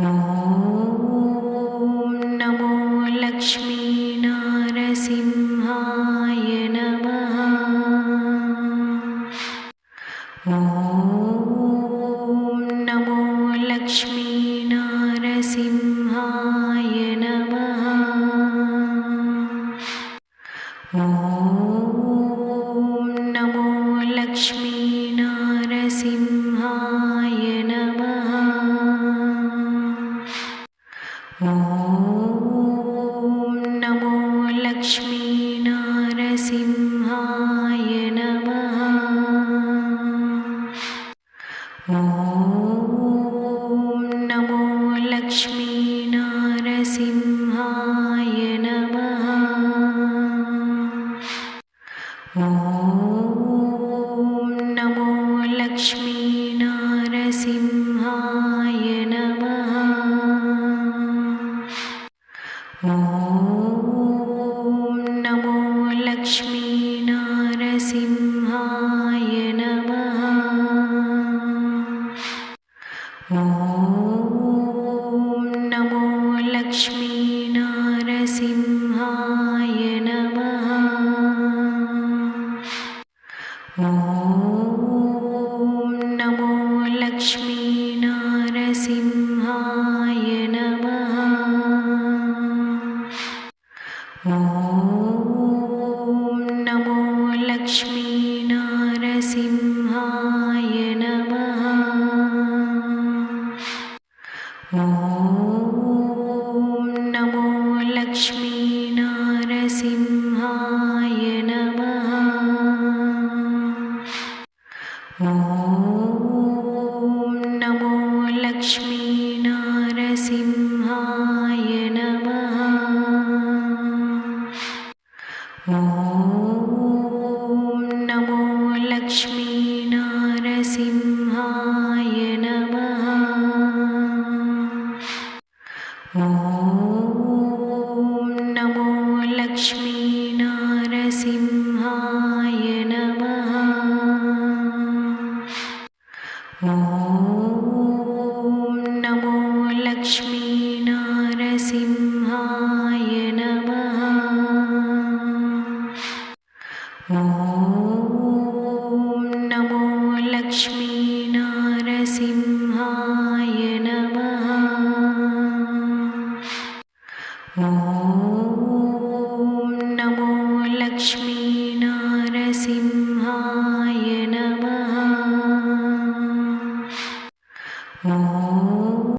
ॐ नमो लक्ष्मीनारसिंहाय नमः। ॐ नमो लक्ष्मीनारसिंहाय नमः। ॐ नमो लक्ष्मीनारसिंहाय नमः। ॐ नमो लक्ष्मीनारसिंहाय नमः। ॐ नमो लक्ष्मीनारसिंहाय नमः। ॐ नमो लक्ष्मीनारसिंहाय नमः। ॐ नमो लक्ष्मीनारसिंहाय नमः। ॐ नमो लक्ष्मीनारसिंहाय नमः। ॐ नमो लक्ष्मीनारसिंहाय नमः। ॐ नमो लक्ष्मीनारसिंहाय नमः। ॐ नमो लक्ष्मीनारसिंहाय नमः। ॐ नमो लक्ष्मीनारसिंहाय नमः। ॐ नमो लक्ष्मीनारसिंहाय नमः। ॐ